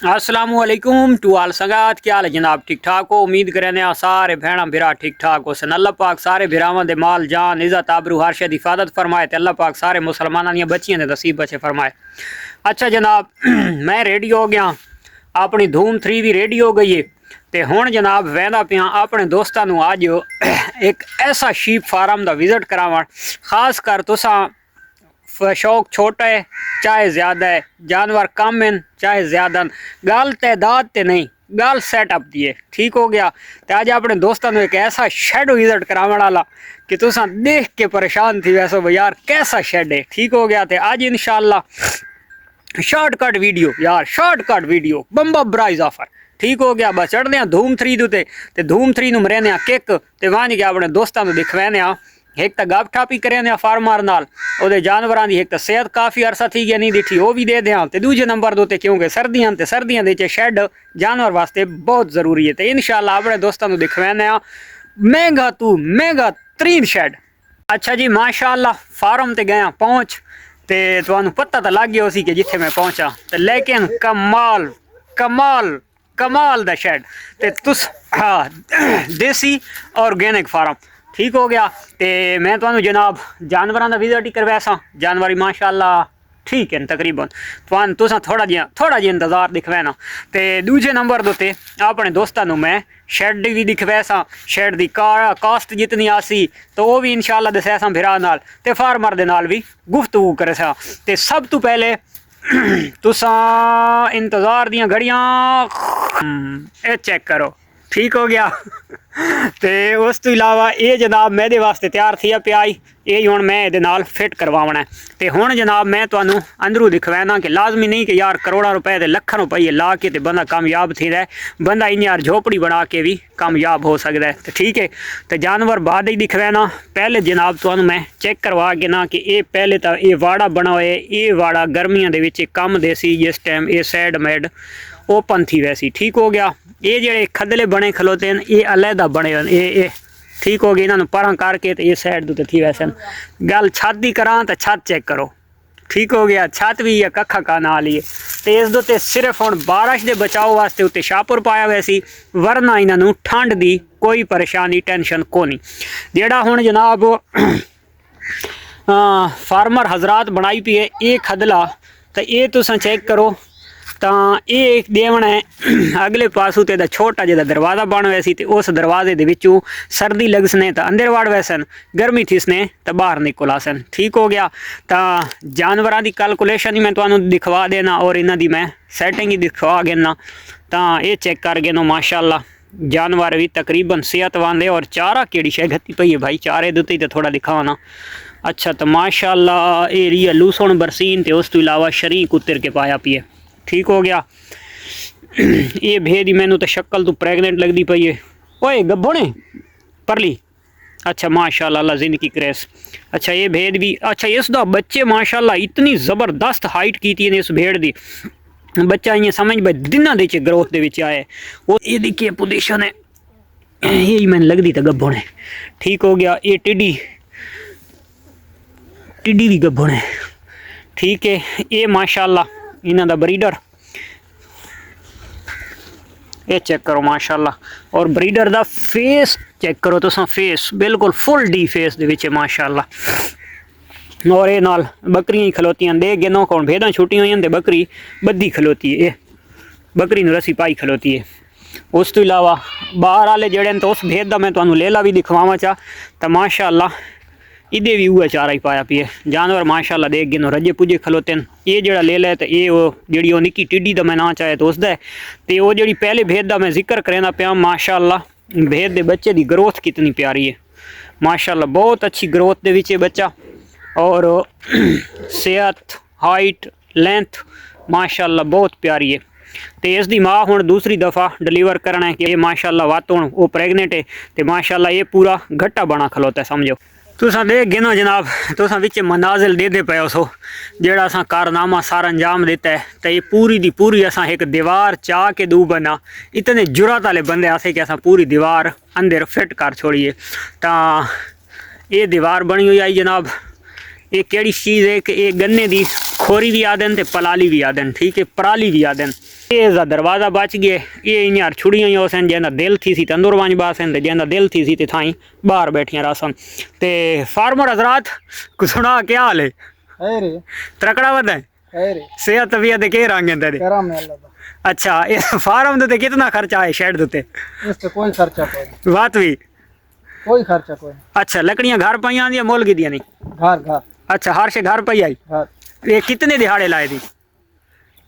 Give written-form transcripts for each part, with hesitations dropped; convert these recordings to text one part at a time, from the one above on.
अस्सलामुअलैकुम टू आल संगात। क्या हाल है जनाब? ठीक ठाक हो? उम्मीद करें सारे भैन भिरा ठीक ठाक हो। सन अल्लाह पाक सारे भिरावां दे माल जान इज़्ज़त आबरू हर शे दी हिफाजत फरमाए ते अल्लाह पाक सारे मुसलमानां दी बच्चियां दे नसीब बचे फरमाए। अच्छा जनाब, मैं रेडी हो गया, अपनी धूम 3 भी रेडी हो गई है ते हुण जनाब वैंदा पिया अपने दोस्तां नूं अज एक ऐसा शीप फार्म दा विजिट करावण। खास कर तुसां शौक छोटा है चाहे ज़्यादा है, जानवर कम हैं चाहे ज़्यादा, गल तादाद ते नहीं, गल सैटअप दी है। ठीक हो गया। तो अज अपने दोस्तों ने एक ऐसा शेड विजिट कराने वाला कि तुसा देख के परेशान थी वैसे भाई यार कैसा शेड है। ठीक हो गया। तो अज इंशाल्लाह शॉर्टकट वीडियो यार, शॉर्टकट वीडियो बंबा प्राइज ऑफर। ठीक हो गया। बस चढ़ने हैं धूम 3 उत्ते ते धूम 3 नूं मरेने किक ते वंज के अपने दोस्तों को दिखवाने एक तो गप ठापी करें फार्मर नाल ओदे जानवरां दी। एक तो सेहत काफ़ी अरसा थी गया नहीं दिखी, वो भी दे दें। तो दूजे नंबर दो क्योंकि सर्दियां ते सर्दियां दे शेड जानवर वास्ते बहुत जरूरी है। तो इंशाल्लाह अपने दोस्तों को दिखवाने महंगा तू महंगा तरीन शेड। अच्छा जी माशाल्लाह फार्म ते गया पहुँच ते तुहानू पता तो लग गया उसी कि जिथे मैं पहुंचा। तो लेकिन कमाल कमाल कमाल दा शेड ते तुस हाँ देसी ऑर्गेनिक फार्म। ठीक हो गया। तो मैं तुहानू जनाब जानवरों का विजिट ही करवाया सा। जानवर माशाल्लाह ठीक है तकरीबन, तुसा थोड़ा जिहा इंतजार दिखवाना। तो दूजे नंबर दोते अपने दोस्तों को मैं शेड भी दिखवाया सा। शेड की कास्ट जितनी आसी तो वह भी इंशाल्लाह दसाया सा भिरा नाल ते फार्मर दे नाल भी गुफ्तगू करे सा। तो सब तो पहले तुसा इंतजार दियां घड़ियां ए चेक करो। ठीक हो गया। तो उस तो इलावा ये जनाब मेरे वास्ते तैयार थी प्याई, ये हुण मैं ये नाल फिट करवाना है। तो हुण जनाब मैं तुहानू अंदरों दिखवाना कि लाजमी नहीं कि यार करोड़ों रुपए ते लखां रुपये ला के ते बंदा कामयाब थी रहे, बंदा इन यार झोपड़ी बना के भी कामयाब हो सकता है। तो ठीक है। तो जानवर बाद ही दिखवाना, पहले जनाब तुहानू मैं चेक करवा के ना कि ये पहले तो ये वाड़ा बना हुआ है। ये वाड़ा गर्मियों के विच कम दे सी जिस टाइम ये सैड मैड ओपन थी वैसी। ठीक हो गया। ये जेडे खदले बने खलोते हैं ये अलहदा बने ये ठीक हो गया। इन्होंने पर करके तो ये साइड तो थी वैसे गल छत की करा तो छत चेक करो। ठीक हो गया। छत भी है कखा का नाल ही है। तो इस दे सिर्फ हम बारिश के बचाव वास्ते उत्ते शाहपुर पाया वैसी, वरना इन्हों ठंड की कोई परेशानी टेंशन को नहीं। जेड़ा हुण जनाब फार्मर हजरात बनाई पी है ये खदला, तो ये तुम चेक करो। तो ये एक देवना है अगले पासू ते छोटा जिहा दरवाज़ा बन वैसी, तो उस दरवाजे दे विचों सर्दी लगसने तो अंदर वड़ वैसन, गर्मी थीसने तो बाहर निकल आसन। ठीक हो गया। तो जानवरों की कैलकुलेशन ही मैं तुहानू दिखवा देना और इन्हां दी मैं सैटिंग ही दिखवा देना। तो ये चेक कर गए नो माशाल्लाह जानवर भी तकरीबन सेहतमंद है। और चारा केड़ी शै घती पई है भाई, चारे दुते तो थोड़ा दिखावाना। अच्छा तो माशाल्लाह ये रिया लूसण बरसीन तो उस तो इलावा शरीक उतर के पाया पी है। ठीक हो गया। ये भेद ही मैनू तो शक्ल तो प्रेगनेंट लगती पई है। ओए गब्बो ने परली। अच्छा माशाल्लाह अल्लाह जिंदगी क्रेस। अच्छा ये भेद भी, अच्छा इसका बच्चे माशाल्लाह इतनी ज़बरदस्त हाइट की थी इस भेड़ की, बच्चा इं समझ भाई दिना दे ग्रोथ के आए। वो ये देखिए पोजीशन है यही मैंने लगती तो गब्बो ने। ठीक हो गया। ये टिड्डी टिड्डी भी गब्बो ने। ठीक है। ये माशाल्लाह इन्हों का ब्रीडर ये चेक करो माशाल्लाह। और ब्रीडर का फेस चेक करो तुम, फेस बिल्कुल फुल डी फेस दे माशाल्लाह। और ये नाल बकरियां ही खलोतियां दे गिनो कौन भेदा छुट्टी हुई तो बकरी बद्धी खलोती है, ये बकरी रस्सी पाई खलोती है। उस तो इलावा बाहर वाले जड़े तो उस भेद का मैं तुम्हें लेला भी दिखवावा चाह तो माशाल्लाह इदे भी उह चारा ही पाया पी है। जानवर माशाल्लाह देख गिनो रजे पुजे खलोते हैं। ये जड़ा ले लै तो ये जी निक्की टिड्डी का मैं ना चाहे तो उसका है। तो वो जी पहले भेद का मैं जिक्र करना पाया माशाल्लाह भेद के बच्चे की ग्रोथ कितनी प्यारी है माशाल्लाह, बहुत अच्छी ग्रोथ दे विच बच्चा। और सेहत हाइट लेंथ माशाल्लाह बहुत प्यारी है। तो इसकी माँ हुण दूसरी दफ़ा डिलीवर करना है कि ये माशाल्लाह वात हुण वो प्रेगनेंट है। तो माशाल्लाह ये पूरा घट्टा बना खलोता है समझो। तुसां देख गिनो जनाब, तुसां विच मनाजिल दे पे सो जेड़ा असां कारनामा सारा अंजाम देता है। तो ये पूरी दी पूरी असां एक दीवार चाह के दू बना, इतने जुरात वाले बंदे आसे कि असां पूरी दीवार अंदर फिट कर छोड़िए। तो ये दीवार बनी हुई आई जनाब। ये केड़ी चीज़ है कि ये गन्ने की खोरी भी आदन ते पलाली भी आदन। ठीक है, पराली भी आदन। ये दरवाज़ा बच गए ये यार छुड़ियां ही सन जैसा दिल थी सी तंदूर वंज बासन जैसा दिल थी सी थाई बाहर बैठिया रसन ते फार्मर हजरात सुना क्या हाल है त्रकड़ा वध है सेहत तबीयत के रंग तेरे अच्छा इस फार्म दे कितना खर्चा है शेड दे कोई खर्चा कोई बात भी कोई खर्चा कोई अच्छा लकड़ियां घर पई आंदी मोल की दिया नहीं घर अच्छा हर शे घर पई आई ये कितने दिहाड़े लाए दी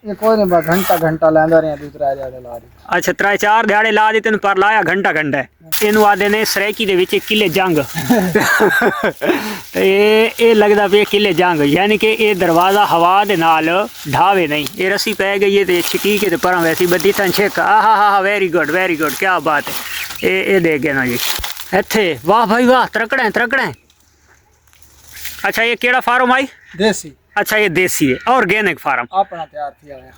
ये कोई नहीं बस घंटा लैंदा रहे दूसरा दिहाड़े ला रही अच्छा 3-4 दिहाड़े ला दी तेन पर लाया घंटा ਇਹਨੂੰ ਆਦੇ ਨੇ ਸਰੈਕੀ ਦੇ ਵਿੱਚ ਕਿਲੇ ਜੰਗ ਤੇ ਇਹ ਲੱਗਦਾ ਪਿਆ ਕਿਲੇ ਜੰਗ ਯਾਨੀ ਕਿ ਇਹ ਦਰਵਾਜ਼ਾ ਹਵਾ ਦੇ ਨਾਲ ਢਾਵੇ ਨਹੀਂ ਇਹ ਰੱਸੀ ਪੈ ਗਈ ਹੈ ਤੇ ਛਕੀ ਕੇ ਤੇ ਪਰਾਂ ਵੈਸੀ ਬੱਦੀ ਤਾਂ ਛੇਕ ਆਹਾ ਵੈਰੀ ਗੁੱਡ ਕੀ ਬਾਤ ਹੈ ਇਹ ਦੇਖ ਗਏ ਨਾ ਜੀ ਇੱਥੇ ਵਾਹ ਭਾਈ ਵਾਹ ਤਰਕੜਾ अच्छा ये केड़ा फार्म आई देसी अच्छा ये देसी है ऑर्गेनिक फार्म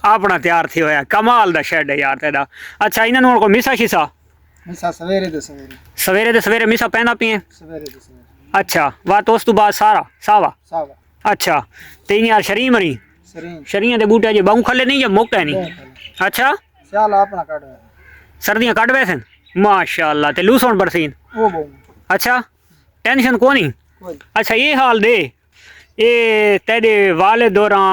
अपना तैयार थी होया कमाल दा शेड है यार तेरा अच्छा इन्हां को मिसा शिसा मिसा सवेरे दे सवेरे मिसा पैंदा पिए सवेरे अच्छा वा तो उस तो बाद सारा सावा अच्छा ते यार शरी मरी शरीयां दे बूटे जे बाऊ खले नहीं या मोका नहीं अच्छा सियाल अपना काट सर्दियां काट वैसे माशाल्लाह ते लूसण बरसीन वो अच्छा टेंशन कोनी अच्छा ये हाल दे ये तेरे वाले दौरां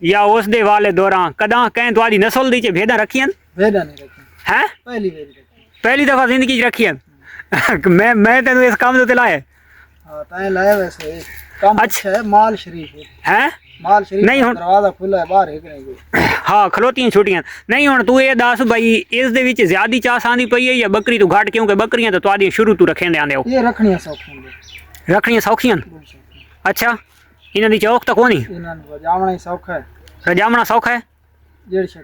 या उस दे वाले दौरां कदा कहीं तुम्हारी नस्ल दी भेदा रखियन भेदा नहीं रखी हैं पहली दफा जिंदगी रखियन मैं तेन इस काम ते लाए हां ताए लाए वैसे काम अच्छा है माल शरीफ है माल शरीफ नहीं दरवाजा खुला है बाहर एक नहीं हाँ खलोतियां छुटियां नहीं हुण तू ये दस भाई इस दे विच ज्यादा चास आंदी पई है या बकरी तू घाट क्योंकि बकरियां तो तुहाडी शुरू तू रखेंदे आंदे हो ये रखणियां सौखियां अच्छा इन्हां दी चौक तक होनी रजामना ही सौखा है रजामना सौखा है जेड़ से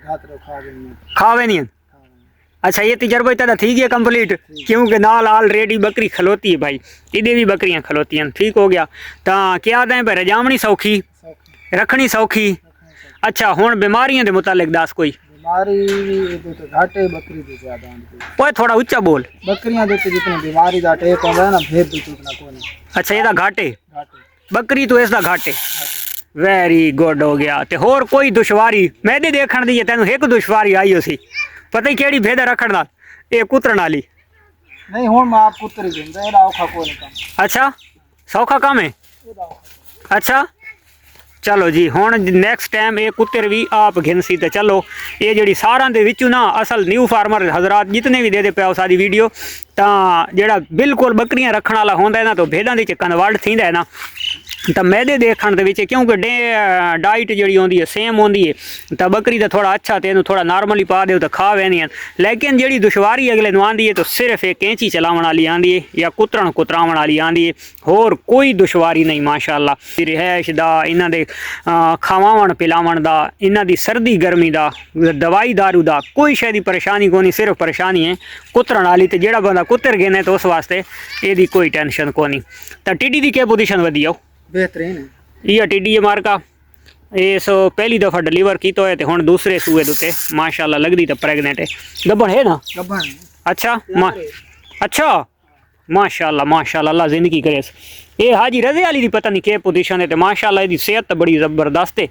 खावे नहीं अच्छा ये तजर्बा तेरा ठीक है कंप्लीट क्योंकि नाल ऑलरेडी बकरी खलोती है भाई इधे भी बकरियां खलोती हैं ठीक हो गया तो क्या दें भाई रजामनी सौखी रखनी सौखी अच्छा हुण बीमारियां दे मुतालिक दस कोई बीमारी तो घाटे बकरी दे ज्यादा ओए थोड़ा ऊंचा बोल बकरियां दे जितनी बीमारी दा टेक होंदा है ना भेद दी उतना कोई अच्छा ये घाटे बकरी तो इसदा घाटे वेरी गुड हो गया ते होर कोई दुश्वारी मैं दे देखण दी तेन एक दुश्वारी आई उसी पता ही केड़ी भेद रखण दा ए कुतरन वाली नहीं हुण मैं आप कुतर ही दिंदा एड़ा औखा कोई नहीं काम अच्छा सौखा काम है अच्छा चलो जी हुण नैक्सट टाइम ये कुत्तर भी आप घिनसी तो चलो ये जी सारा दे विचों ना असल न्यू फार्मर हजरात जितने भी दे पाओ सारी वीडियो तो जेड़ा बिल्कुल बकरियां रखने वाला होंदा है ना तो भेदां दी कन्वर्ट थींदा है ना तो मैदे देखण दे विच क्योंकि डाइट जी होंदी है सेम होंदी है तो बकरी का थोड़ा अच्छा तो इन्हूं थोड़ा नॉर्मली पा दो तो खा वैंदियां लेकिन जी दुश्वारी अगले नूं आंदी है तो सिर्फ एक कैंची चलावन वाली आंदी है या कुतरावन वाली आंदी है होर कोई दुश्वारी नहीं माशाअल्लाह रिहायश दा इन्हां दे खावावन पिलावन दा इन्हां दी सर्दी गर्मी दा दवाई दारू दा कोई शे दी परेशानी कोनी सिर्फ परेशानी है कुतरन वाली तो जेड़ा बंदा कुतर गिने तो उस वास्ते एदी कोई टेंशन कोनी तो टिड्डी दी क्या पोजीशन वधी आओ बेहतरीन है ये टिड्डी मार्का इस पहली दफ़ा डिलीवर किया है तो हुण दूसरे सूए दे माशाअल्लाह लगदी तो प्रेगनेंट है गब्बन है ना गब्बन अच्छा अच्छा माशाअल्लाह अल्लाह जिंदगी करे ये हाजी रज़े वाली दी पता नहीं क्या पोजीशन है तो माशाअल्लाह दी सेहत तो बड़ी ज़बरदस्त है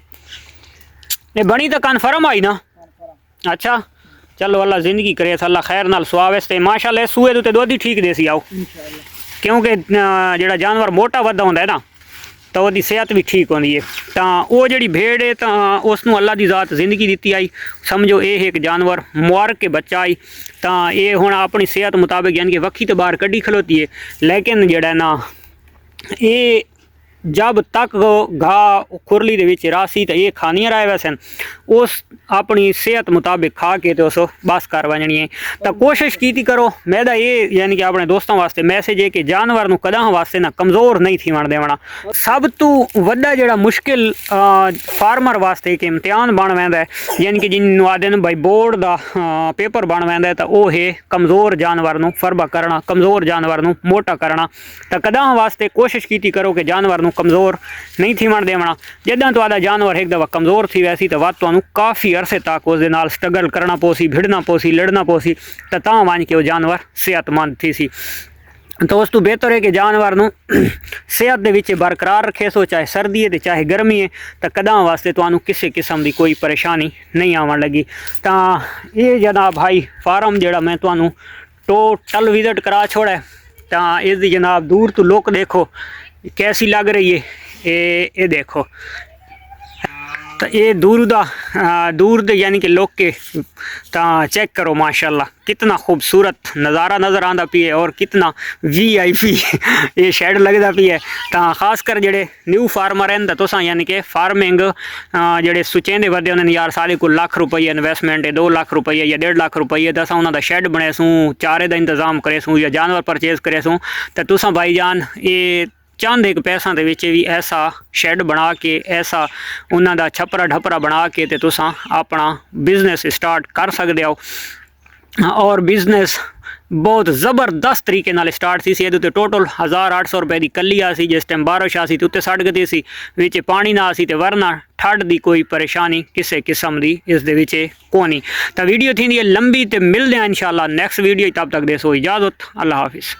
ये बनी तो कन्फर्म आई ना अच्छा चलो अल्लाह जिंदगी करे अल्लाह खैर नाल सुआवे ते माशाअल्लाह सूए दे दुध ही ठीक देसी आओ क्योंकि जेड़ा जानवर मोटा वड्डा होंदा है ना तो वो सेहत भी ठीक होंदी है तो वो जी भेड़ है तो उसनों अल्लाह की ज़ात जिंदगी दी आई समझो ये एक जानवर मुबारक के बच्चा आई तो ये हुण अपनी सेहत मुताबिक यानी कि वक्खी तो बाहर कड्डी खलोती है लेकिन जड़ा ना ये जब तक घाह खुरली दे विच रासी तो ये खानियां रहे वैसे उस अपनी सेहत मुताबिक खा के तो उस बस कर वजनी है तो कोशिश की करो मैदा ये यानी कि अपने दोस्तों वास्ते मैसेज है कि जानवर नूं कदा वास्ते ना कमज़ोर नहीं थी वण देवना सब तो वड्डा जिहड़ा मुश्किल फार्मर वास्ते एक इम्तिहान बन वैंदा है यानी कि जिन्होंने आदे ने भाई बोर्ड का पेपर बन वैंदा है तो वह है कमज़ोर जानवर नूं फरबा करना कमज़ोर जानवर नूं मोटा करना तो कदा वास्ते कोशिश की करो कि जानवर कमज़ोर नहीं थी वण देवना जिदा तो आदा जानवर एक दफ़ा कमज़ोर थी वैसी तो वह तो काफ़ी अरसे तक उस स्ट्रगल करना पोसी भिड़ना पोसी लड़ना पोसी तो वंज के वो जानवर सेहतमंद थी सी तो उस तो बेहतर है कि जानवर नू सेहत दे विच बरकरार रखे सो, चाहे सर्दी है तो चाहे गर्मी है, तो कदा वास्ते तुहानू किसी किस्म की कोई परेशानी नहीं आवन लगी। तो ये जनाब भाई फार्म जिहड़ा मैं तुहानू टोटल विजिट करा छोड़ा है। तो इसकी जनाब दूर तो लुक देखो कैसी लग रही है, ये देखो। तो ये दूर दे यानी कि लोग के तो चेक करो माशाल्लाह कितना खूबसूरत नज़ारा नज़र आंदा पी है और कितना VIP ये शेड लगता पी है। तो खासकर जेडे न्यू फार्मर हैं तो तुसां यानी कि फार्मिंग जेडे सुचेंदे वधे उन्होंने यार साले को लाख रुपये इन्वेस्टमेंट है, 2 लाख रुपये या 1.5 लाख रुपये तो असां उन्हां दा शेड बणे सूँ, चारे का इंतजाम करे सूँ या जानवर परचेज करे सूँ। तो तुसां भाईजान ये चांदे पैसों के विच भी ऐसा शेड बना के ऐसा उन्हां दा छपरा ढपरा बना के ते तुसां अपना बिजनेस स्टार्ट कर सकते हो। और बिजनेस बहुत ज़बरदस्त तरीके नाल स्टार्ट सी। ये टोटल 1800 रुपए की कली आ सी। जिस टाइम बारिश आ सी तो उत्ते सड़ गई सी, विच पानी ना सी, ते वरना ठंड की कोई परेशानी किसी किस्म की इस दे विच कोनी। तो वीडियो थी लंबी, तो मिलते हैं इंशाल्लाह नेक्स्ट वीडियो। तब तक दे सो इजाज़त, अल्लाह हाफिज़।